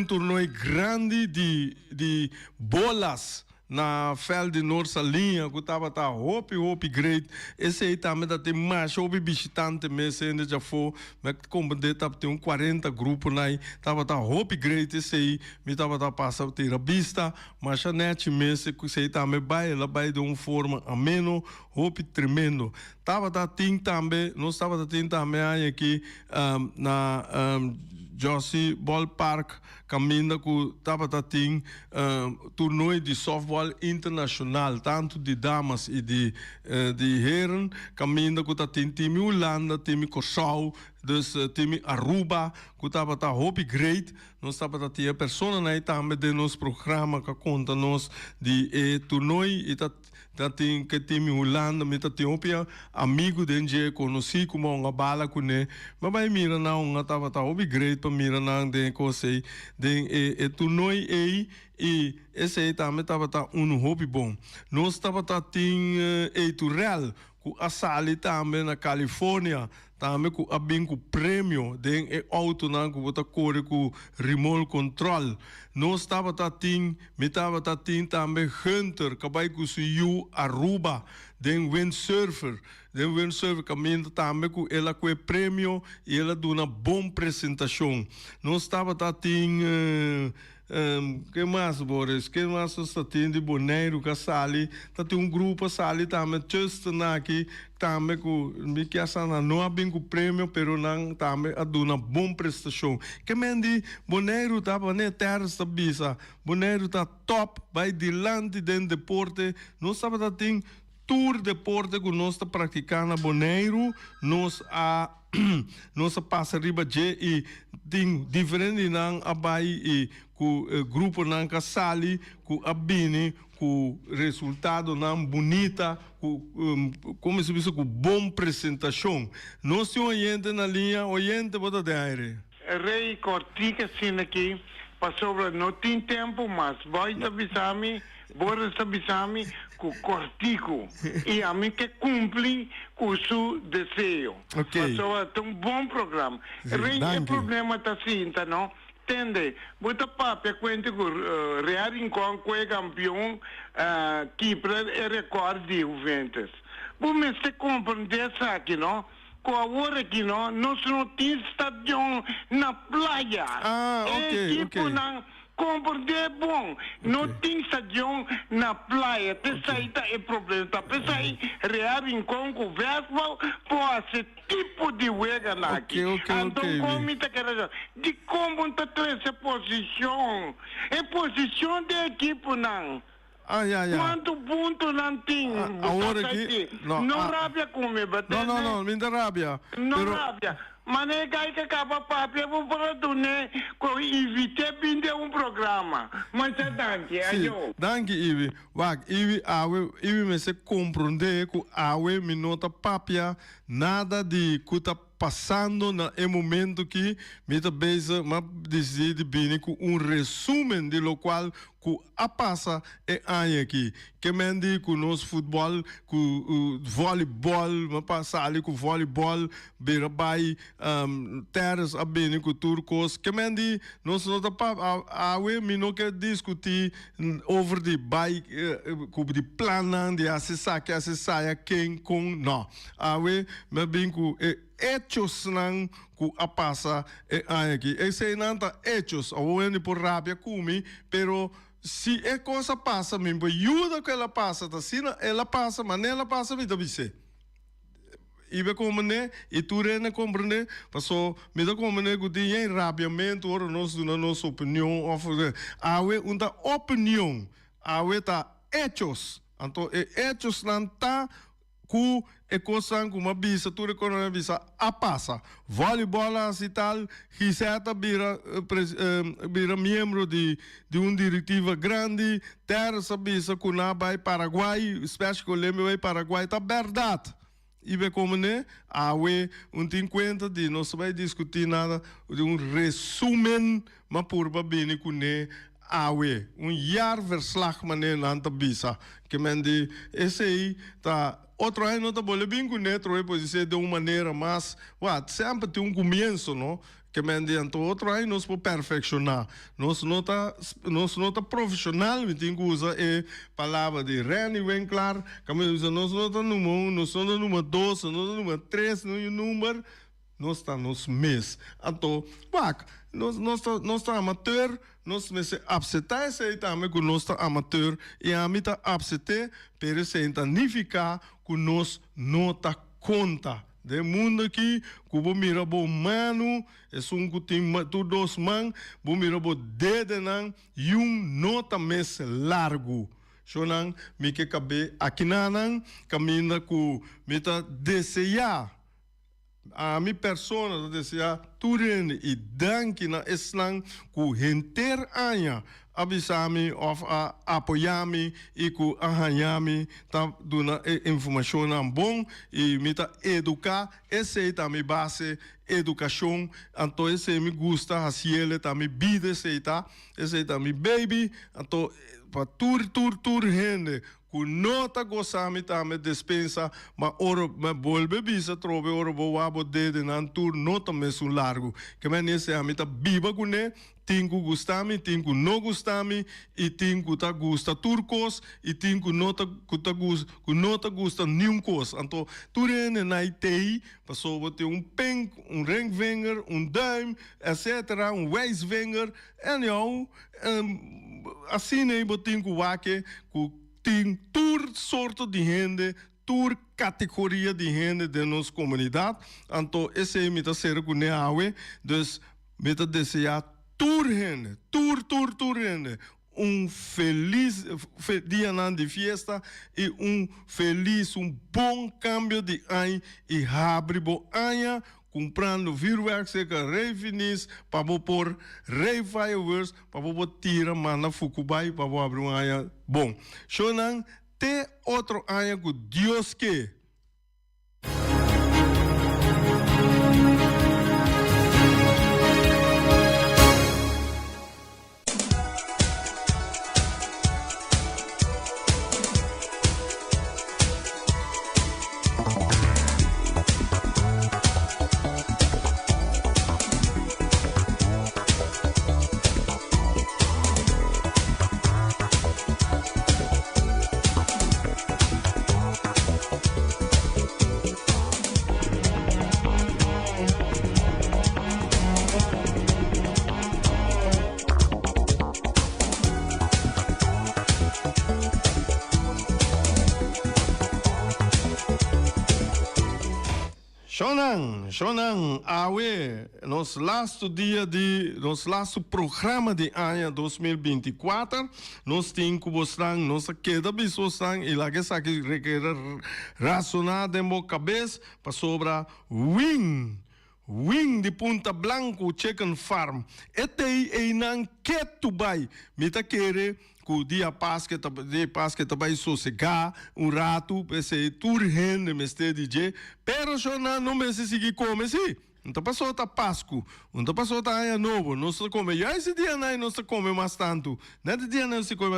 torneio grande de bolas na fel de nossa linha, que estava hopi great. Esse aí também tem mais visitante mesmo, ainda já foi, mas como tem 40 grupos aí, estava hopi great, esse aí, me estava passando ter a vista, mas a net mesmo, que esse aí também ela vai de uma forma ameno, hopi tremendo. Tem também, nós tem também aqui na Josie Ballpark, caminho que tem torneio de softball internacional, tanto de damas e de heren, caminho que tem time Holanda, time Curaçao, dus time Aruba, que está hopi great, nós tem a pessoa aí também de nosso programa que conta nos de torneio e tem que time Holanda, me tem amigo de conheci como uma bala com ele, mas vai mira não, estava hopi great para mira não de coisa de torneio aí e esse aí também estava hobby bom. Nós tem Eiturel, que a sali também na Califórnia, também com o prêmio de auto não que você corre com remote control. Nós tem também Hunter, que vai com o Aruba, de windsurfer. De windsurfer caminho também com ela com o prêmio e ela dá uma boa apresentação. Nós tem que mais, Boris? Que mais está tendo de Boneiro, que sali? Tem grupo sali também, just aqui, também com me que não há bem com prêmio, pero não também a uma boa prestação. Que mendi Boneiro estava na terra da bisa, Boneiro está top, vai dilante dentro do deporte, nós tem tour deporte que nós está praticando na Boneiro, nós passa riba e tem diferente não abai e com grupo não que sali com abini com resultado não bonita como se diz com bom apresentação nós temos oriente na linha oriente bota de aire Rei Cortica sim aqui passou não tem tempo mas vai avisar-me Boris avisar-me com Cortico e a mim que cumpre com o seu desejo. Ok. Passou um bom programa. Rei o problema está assim, tá não? Entende? Bota papel quando o Real Rincón foi campeão Kipra e recorde de Juventus. Mas você compreende isso aqui, não? Com a hora aqui, não? Nós não temos estádio na praia. Ok. Compreender bom, não tem estádio na praia, sair é problema, sair Real Rincón com verbo pode ser tipo de wega aqui. Então como está querendo de como está essa posição, é posição de equipe não. Quanto ponto não tem? Agora aqui não rabia comigo, não, me dá rabia. Não rabia. Mas é que acaba papel para tu né com evitar vender programa. Mas é danke Ivi. Ivi me se compreender que awe me nota papia nada de que tá passando no momento que me está bem, mas decide vir com resumo de lo qual que a passa é aí aqui. Que me diz que o nosso futebol, com voleibol, mas passa ali com voleibol, birabai, terras a bem com turcos. Que me diz, nós não me não quer discutir over de bike, de plano de acessar quem com não. Awe me bem com hechos não que a passa é aí aqui. Esse não tá hechos, ou por rábia comi, pero se é coisa passa, mesmo ajuda que ela passa, tá? Se ela passa, mas ela passa, me dá ibe como né, e tu rene compreende, passou, me da como né, que tem rabiamento, ora nós do nossa opinião, awe uma opinião, awe tá hechos, então hechos não tá ku e coisa como bisa, tu reconhece bisa a passa, voleibol e tal, Giseta vira membro de diretiva grande, terça bisa com vai Paraguai, espécie que lembro vai Paraguai, tá verdade. E bem como né, não tem conta de não se vai discutir nada de resumen, mas por bem com né, jaarverslag mané nanta bisa, que mende esse aí tá outro ano não tá bom bem com né, pode ser de uma maneira mas, sempre tem começo, não? Que mende então outro ano nós podemos perfeccionar, nós não tá profissional, me tem que usar a palavra de Reni Winkler, que me usa nós não tá número 1, nós não tá número 2, nós tá número 3, número nós está nos mês. Então, nós tá amateur, nós me se aceitar esse aí também que nós tá amateur e a mim tá aceitar, pero se significa que nós não tá conta. De mundo aqui, que vou mirar bo mano, é que tem tu dois mãos, vou mirar bo dedo não, e nota mês largo. Chonan, me que cabe aqui não, caminha com me tá desejar. A minha persona deseja turen e danke na eslang ku henter anya abisami of apoiami e ku ahanyami ta duna informação am bom e mita educar esse tá mi base educação então esse me gusta asiele tá mi bide esse tá mi baby então pa tur hende ku nota gosami tame dispensa, ma oro ma bolbe bisa trobe oro bo wabo dede nan tur nota mesu largo. Que men esse amita biba kune, tinku gustami, tinku no gustami, e tinku ta gusta turcos, e tinku nota gusta niuncos. Anto turene na itei, passou bote pen, ringvinger, duim, etc., wijsvinger, en jou, assim nem botinho wake, tem tour soorten de gente, tour categoria de gente de nossa comunidade. Então, esse é o que ser com neawe, dus met desejar tour gente, gente. Feliz dia de festa e feliz, bom cambio de ano e abre bo anha comprando vuurwerk, rei finis, para pôr rei fireworks, para pôr tira mana fukubai, para abrir um anha bom. Shonan, te outro anha que Deus quer. Shonan, nos laatste programa de ano 2024, nós temos nossa queda bisosang e lá que sabe requer razonar de boa cabeça para sobrar wing de Punta Blanco Chicken Farm. Este é não que tu vai, me tá querer que dia Páscoa também sossegar rato, esse turhen me este DJ, pero não me se seguir como assim. Não passou a Páscoa, não passou a Ano Novo, não se come. Já esse dia não se come mais tanto. Nesse dia não se come,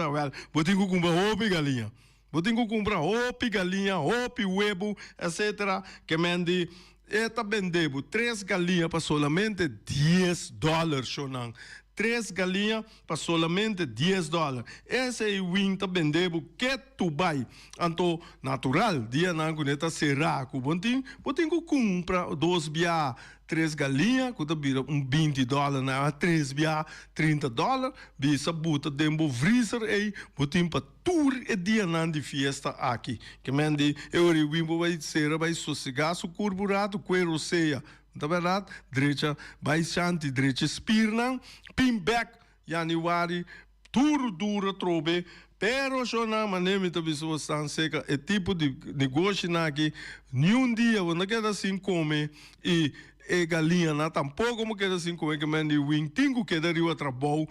vou ter que comprar roupa e galinha. Vou ter que comprar roupa e galinha, roupa e huevo, etc. Que mende eta vendebo 3 galinhas para solamente $10, Shonan. 3 galinhas para solamente $10. Esse é o win tá vendendo que tu vai. Então, natural, dia não conecta será com botinho que compra 2 bia, 3 galinhas, que vira $20, na 3 bia $30, bisa buta dembo freezer aí, botim para tour e dia nan de fiesta aqui. Que mende eu wimbo vai ser vai sossegar o carburado quero seia. Na verdade, direita vai chanti, direita spirnan, pimbek, januari, tour dura trobe. Pero só na maneira que pessoas estão seca, é tipo de negócio aqui, nenhum dia quando quer assim comer e galinha na tampouco como quer assim comer que mande wing tingo que dar o trabalho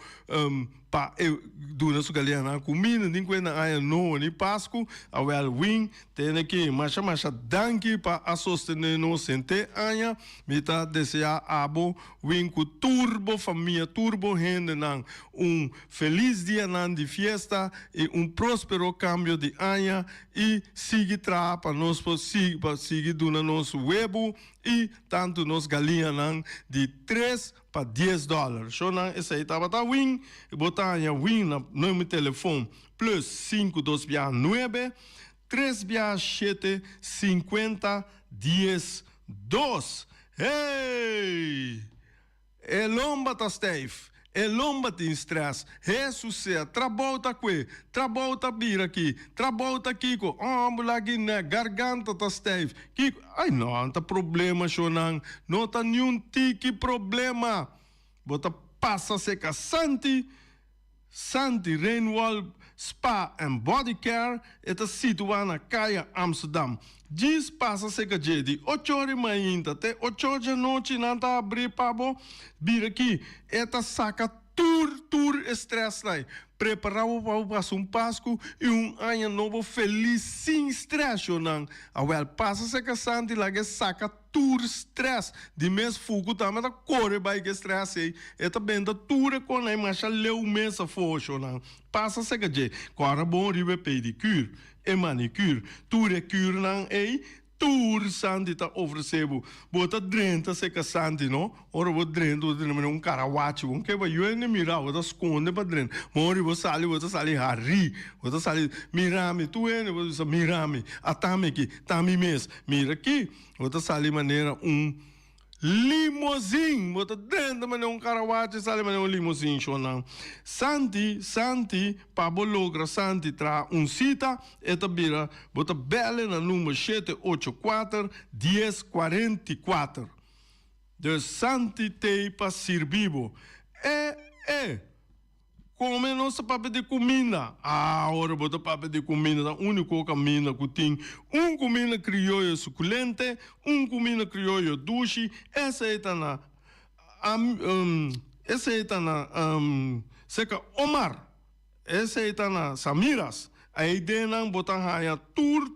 pa dura su galinha na comida nem quando aí no ni pasco a well wing tem que macha danke pa a sostener no sente anya mita desejar abo wing com turbo família turbo gente nan feliz dia nan de fiesta e próspero cambio de anya e sigue tra para nós seguir duna nosso webo e tanto nos galinha nan de 3 para $10. Só não esse aí tava tá wing e botar a wing na meu telefone plus 529 367 50 10 2. Hey! Elomba tá Steve. Elomba tem stress. Ressuscita. Trabalha que. Trabalha bira aqui. Trabalha Kiko. Ambula aqui na garganta tá Steve. Kiko. Ai não tá problema chonang. Não tá nenhum tiki problema. Bota passa seca Santi Rainwall Spa and Body Care eta situada na Caia Amsterdam. Diz passa seca de 8 horas ainda até 8 horas da noite não tá abrir pabo. Bira aqui eta saca tour estresse lá. Preparado para um Páscoa e ano novo feliz sem estresse, não. Awel passa seca Santi lá que saca tour stress de mês fogo também da corre vai que estresse aí. Eta benda tour com aí mas leu mês a focho não. Passa seca de agora bom ribe pedicure e manicure. Tour e cure não aí. Tour Santi tá oferecendo, bota drenta seca Santi, não? Ora vou drento, um carawachi, um que vai eu nem mirar, vou esconde para drento. Mori vou sair hari, vou sair mirame, tu vou sair mirame, atame aqui, tami mes, mira aqui, vou sair maneira limousine, bota dentro maneira carawachi, sair maneira limousine, não? Santi, Pablo logra Santi tra cita, eta bira, bota bela na número 784 1044. Dus Santi te pa sirvivo. Come nossa papa de comida. Ora bota papa de comida, a única comida que tem comida criollo suculente, comida criollo dulce, essa é na seca Omar, essa é na Samiras. Aí dentro botar raia tour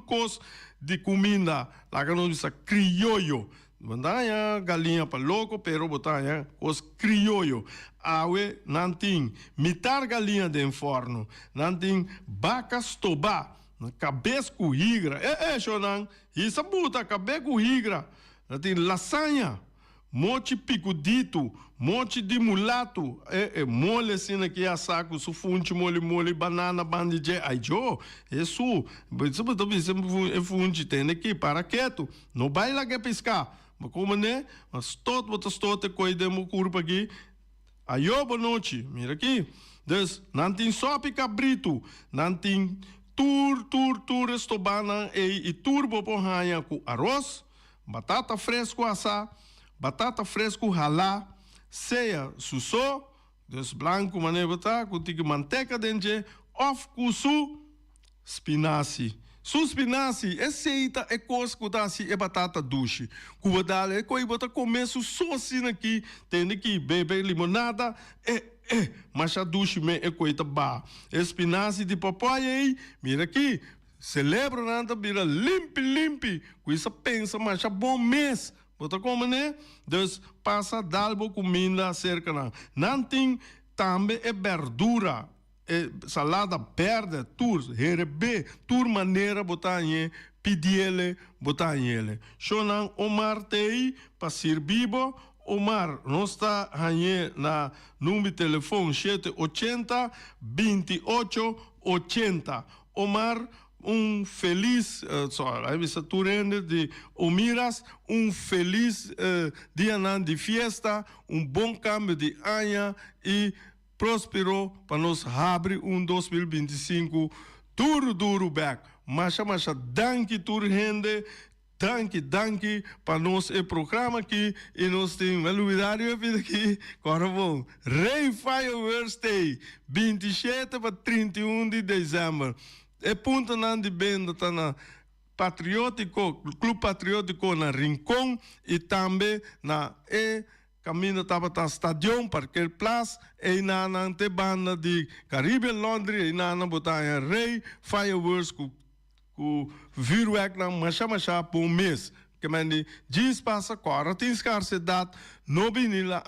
cos de comida, lá que nós diz criollo. Bandaya galinha para louco, pero botaya os criollo. Awe nanting mitar galinha de forno, nanting bacas toba, cabeça com higra. Chonan, isso buta cabeça com higra. Nanting lasanha, mochi picudito, mochi de mulato, mole assim aqui a saco, sufunte mole banana bandije, ai jo, isso botou é funte tem aqui para quieto, não vai lá que pescar. Mas como né? Mas todo coidemos curva aqui. Aí boa noite, mira aqui. Dus, não tem sopa cabrito, não tem tour estobana e turbo porranha com arroz, batata fresco assar, batata fresco ralá, ceia sussô, dus branco mané botar, com manteca dentro, of kusu, spinaci. Suspinaci, essa é coisa que dá é batata doce. Cuba dá é coisa que começa só assim aqui, tem que beber limonada, mas a doce é coisa ba. Espinaci de papai aí, mira aqui, celebra nada, vira limpe, com isso pensa, mas é bom mês. Bota como né? Dus passa dalbo comida cerca não tem também é verdura. Salada verde, tur maneira botar em pediele, botar em ele. Shonan Omar tei para servibo, Omar não está aí na número de telefone 780 28 80. Omar feliz, turende de Omiras, feliz dia de fiesta, bom cambio de ano e próspero para nós abrir 2025 duro back. Masha, danke tur gente, danke para nós programa aqui e nós temos uma novidade aqui, bom. Rei Fireworks Day, 27 para 31 de dezembro. E punta de benda tá na Clube Patriótico na Rincón e também na caminho estava no Stadion Parque Place e na banda de Caribe Londres e na botar Rei Fireworks com virwek na masha por mês. Que mandi diz passa 40 escarcidade no binila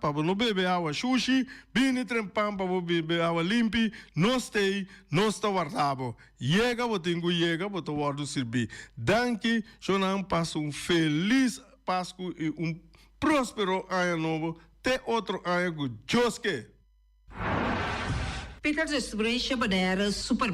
para no beber água sushi bini trempam para beber água limpa no está guardado chega botar guardo servir danke sonam passa feliz Páscoa e próspero ano novo te outro ano com Joske Peter Restoration Super